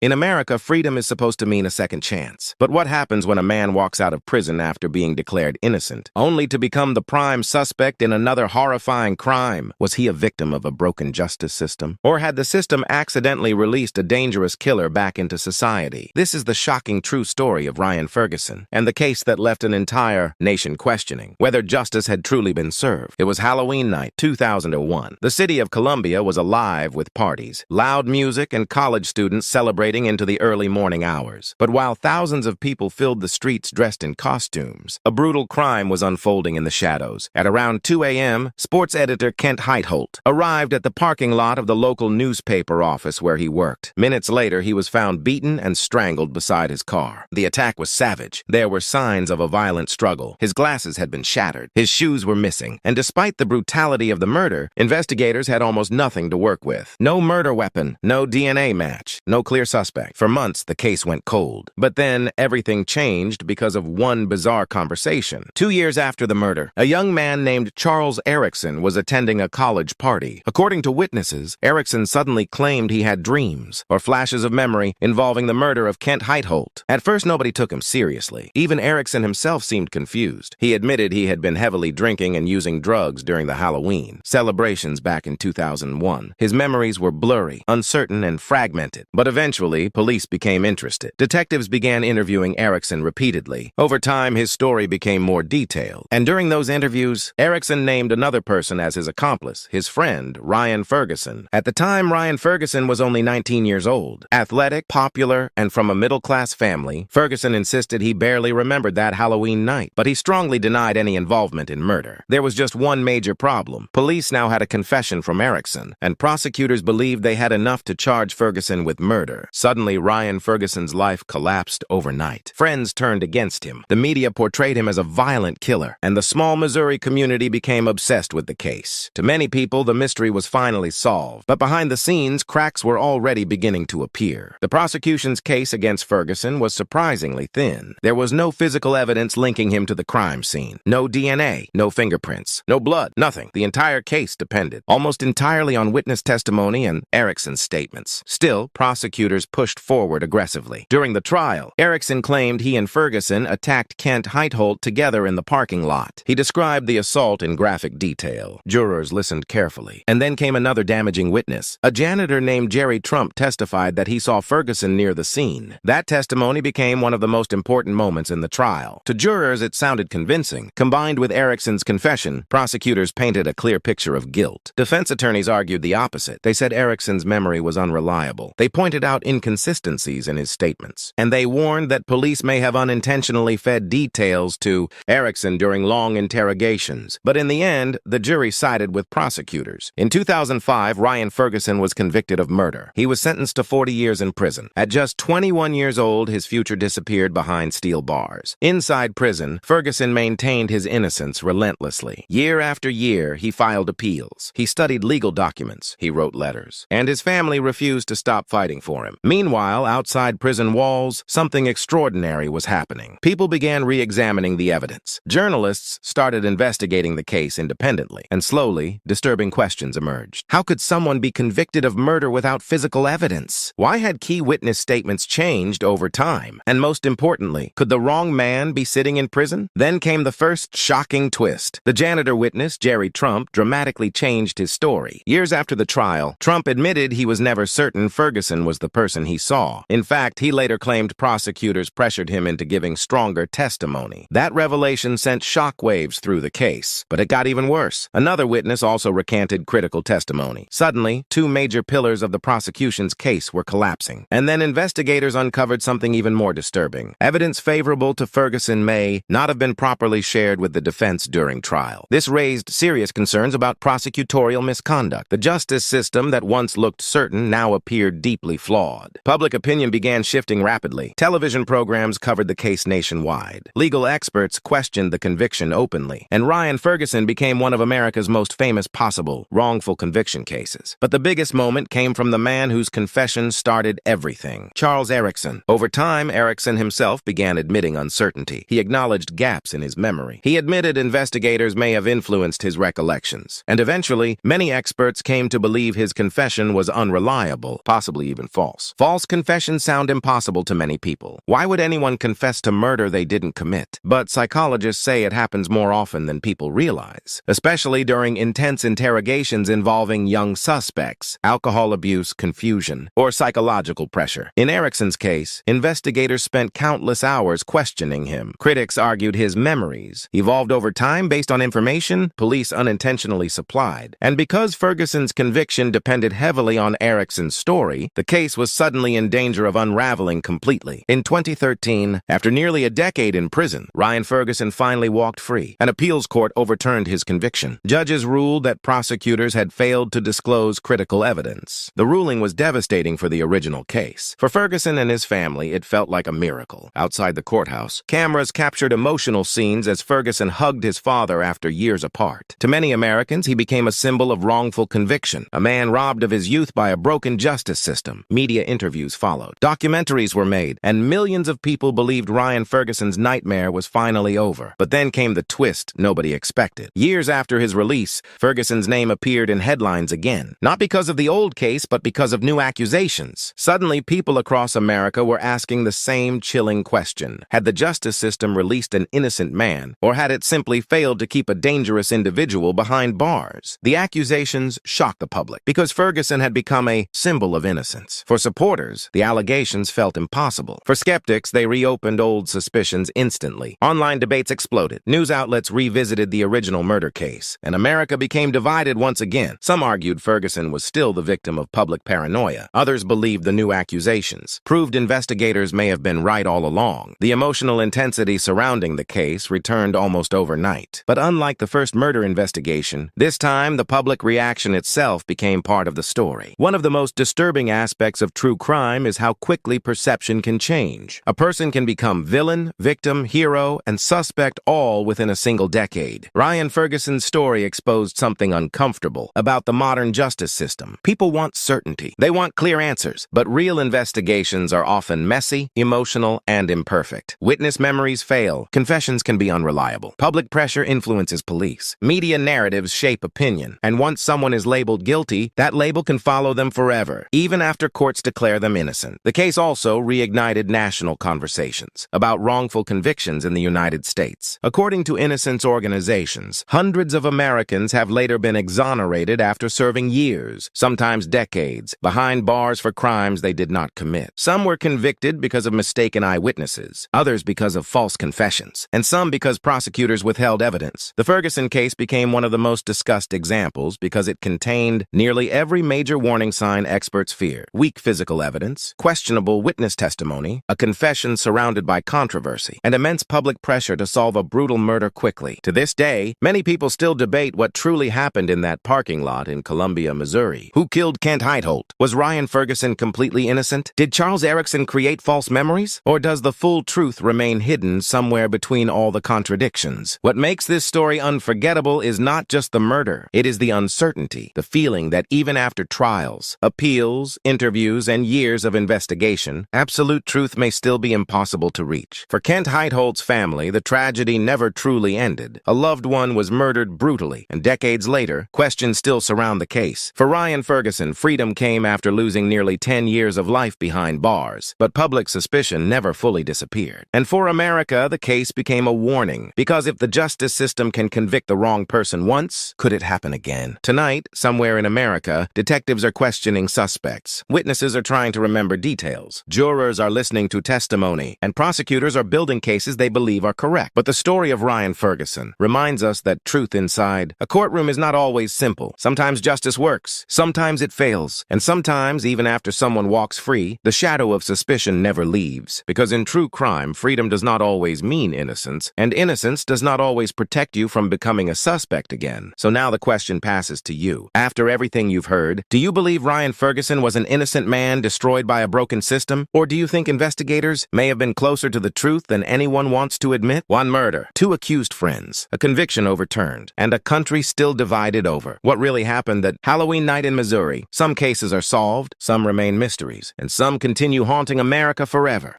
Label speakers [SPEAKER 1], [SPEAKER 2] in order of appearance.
[SPEAKER 1] In America, freedom is supposed to mean a second chance. But what happens when a man walks out of prison after being declared innocent, only to become the prime suspect in another horrifying crime? Was he a victim of a broken justice system? Or had the system accidentally released a dangerous killer back into society? This is the shocking true story of Ryan Ferguson, and the case that left an entire nation questioning whether justice had truly been served. It was Halloween night, 2001. The city of Columbia was alive with parties, loud music, and college students celebrating into the early morning hours. But while thousands of people filled the streets dressed in costumes, a brutal crime was unfolding in the shadows. At around 2 a.m., sports editor Kent Heitholt arrived at the parking lot of the local newspaper office where he worked. Minutes later, he was found beaten and strangled beside his car. The attack was savage. There were signs of a violent struggle. His glasses had been shattered. His shoes were missing. And despite the brutality of the murder, investigators had almost nothing to work with. No murder weapon, no DNA match, no clear suspect. For months, the case went cold. But then, everything changed because of one bizarre conversation. 2 years after the murder, a young man named Charles Erickson was attending a college party. According to witnesses, Erickson suddenly claimed he had dreams, or flashes of memory, involving the murder of Kent Heitholt. At first, nobody took him seriously. Even Erickson himself seemed confused. He admitted he had been heavily drinking and using drugs during the Halloween celebrations back in 2001. His memories were blurry, uncertain, and fragmented. But eventually, police became interested. Detectives began interviewing Erickson repeatedly. Over time, his story became more detailed. And during those interviews, Erickson named another person as his accomplice, his friend, Ryan Ferguson. At the time, Ryan Ferguson was only 19 years old. Athletic, popular, and from a middle-class family, Ferguson insisted he barely remembered that Halloween night, but he strongly denied any involvement in murder. There was just one major problem. Police now had a confession from Erickson, and prosecutors believed they had enough to charge Ferguson with murder. Suddenly, Ryan Ferguson's life collapsed overnight. Friends turned against him. The media portrayed him as a violent killer, and the small Missouri community became obsessed with the case. To many people, the mystery was finally solved, but behind the scenes, cracks were already beginning to appear. The prosecution's case against Ferguson was surprisingly thin. There was no physical evidence linking him to the crime scene. No DNA, no fingerprints, no blood, nothing. The entire case depended almost entirely on witness testimony and Erickson's statements. Still, prosecutors pushed forward aggressively. During the trial, Erickson claimed he and Ferguson attacked Kent Heitholt together in the parking lot. He described the assault in graphic detail. Jurors listened carefully. And then came another damaging witness. A janitor named Jerry Trump testified that he saw Ferguson near the scene. That testimony became one of the most important moments in the trial. To jurors, it sounded convincing. Combined with Erickson's confession, prosecutors painted a clear picture of guilt. Defense attorneys argued the opposite. They said Erickson's memory was unreliable. They pointed out inconsistencies in his statements, and they warned that police may have unintentionally fed details to Erickson during long interrogations. But in the end, the jury sided with prosecutors. In 2005, Ryan Ferguson was convicted of murder. He was sentenced to 40 years in prison. At just 21 years old, his future disappeared behind steel bars. Inside prison, Ferguson maintained his innocence relentlessly. Year after year, he filed appeals. He studied legal documents. He wrote letters. And his family refused to stop fighting for him. Meanwhile, outside prison walls, something extraordinary was happening. People began re-examining the evidence. Journalists started investigating the case independently, and slowly, disturbing questions emerged. How could someone be convicted of murder without physical evidence? Why had key witness statements changed over time? And most importantly, could the wrong man be sitting in prison? Then came the first shocking twist. The janitor witness, Jerry Trump, dramatically changed his story. Years after the trial, Trump admitted he was never certain Ferguson was the person he saw. In fact, he later claimed prosecutors pressured him into giving stronger testimony. That revelation sent shockwaves through the case. But it got even worse. Another witness also recanted critical testimony. Suddenly, two major pillars of the prosecution's case were collapsing. And then investigators uncovered something even more disturbing. Evidence favorable to Ferguson may not have been properly shared with the defense during trial. This raised serious concerns about prosecutorial misconduct. The justice system that once looked certain now appeared deeply flawed. Public opinion began shifting rapidly. Television programs covered the case nationwide. Legal experts questioned the conviction openly, and Ryan Ferguson became one of America's most famous possible wrongful conviction cases. But the biggest moment came from the man whose confession started everything, Charles Erickson. Over time, Erickson himself began admitting uncertainty. He acknowledged gaps in his memory. He admitted investigators may have influenced his recollections. And eventually, many experts came to believe his confession was unreliable, possibly even false. false. False confessions sound impossible to many people. Why would anyone confess to murder they didn't commit? But psychologists say it happens more often than people realize, especially during intense interrogations involving young suspects, alcohol abuse, confusion, or psychological pressure. In Erickson's case, investigators spent countless hours questioning him. Critics argued his memories evolved over time based on information police unintentionally supplied. And because Ferguson's conviction depended heavily on Erickson's story, the case was suddenly in danger of unraveling completely. In 2013, after nearly a decade in prison, Ryan Ferguson finally walked free. An appeals court overturned his conviction. Judges ruled that prosecutors had failed to disclose critical evidence. The ruling was devastating for the original case. For Ferguson and his family, it felt like a miracle. Outside the courthouse, cameras captured emotional scenes as Ferguson hugged his father after years apart. To many Americans, he became a symbol of wrongful conviction, a man robbed of his youth by a broken justice system. Media interviews followed. Documentaries were made, and millions of people believed Ryan Ferguson's nightmare was finally over. But then came the twist nobody expected. Years after his release, Ferguson's name appeared in headlines again. Not because of the old case, but because of new accusations. Suddenly, people across America were asking the same chilling question. Had the justice system released an innocent man, or had it simply failed to keep a dangerous individual behind bars? The accusations shocked the public, because Ferguson had become a symbol of innocence. For supporters, the allegations felt impossible. For skeptics, they reopened old suspicions instantly. Online debates exploded. News outlets revisited the original murder case, and America became divided once again. Some argued Ferguson was still the victim of public paranoia. Others believed the new accusations proved investigators may have been right all along. The emotional intensity surrounding the case returned almost overnight. But unlike the first murder investigation, this time the public reaction itself became part of the story. One of the most disturbing aspects of true crime is how quickly perception can change. A person can become villain, victim, hero, and suspect all within a single decade. Ryan Ferguson's story exposed something uncomfortable about the modern justice system. People want certainty. They want clear answers. But real investigations are often messy, emotional, and imperfect. Witness memories fail. Confessions can be unreliable. Public pressure influences police. Media narratives shape opinion. And once someone is labeled guilty, that label can follow them forever, even after courts declare them innocent. The case also reignited national conversations about wrongful convictions in the United States. According to innocence organizations, hundreds of Americans have later been exonerated after serving years, sometimes decades, behind bars for crimes they did not commit. Some were convicted because of mistaken eyewitnesses, others because of false confessions, and some because prosecutors withheld evidence. The Ferguson case became one of the most discussed examples because it contained nearly every major warning sign experts fear: weak physical evidence, questionable witness testimony, a confession surrounded by controversy, and immense public pressure to solve a brutal murder quickly. To this day, many people still debate what truly happened in that parking lot in Columbia, Missouri. Who killed Kent Heitholt? Was Ryan Ferguson completely innocent? Did Charles Erickson create false memories? Or does the full truth remain hidden somewhere between all the contradictions? What makes this story unforgettable is not just the murder. It is the uncertainty, the feeling that even after trials, appeals, interviews, and years of investigation, absolute truth may still be impossible to reach. For Kent Heitholt's family, the tragedy never truly ended. A loved one was murdered brutally, and decades later, questions still surround the case. For Ryan Ferguson, freedom came after losing nearly 10 years of life behind bars, but public suspicion never fully disappeared. And for America, the case became a warning, because if the justice system can convict the wrong person once, could it happen again? Tonight, somewhere in America, detectives are questioning suspects. Witnesses are trying to remember details. Jurors are listening to testimony, and prosecutors are building cases they believe are correct. But the story of Ryan Ferguson reminds us that truth inside a courtroom is not always simple. Sometimes justice works, sometimes it fails, and sometimes, even after someone walks free, the shadow of suspicion never leaves. Because in true crime, freedom does not always mean innocence, and innocence does not always protect you from becoming a suspect again. So now the question passes to you. After everything you've heard, do you believe Ryan Ferguson was an innocent man destroyed by a broken system? Or do you think investigators may have been closer to the truth than anyone wants to admit? One murder, two accused friends, a conviction overturned, and a country still divided over what really happened that Halloween night in Missouri. Some cases are solved, some remain mysteries, and some continue haunting America forever.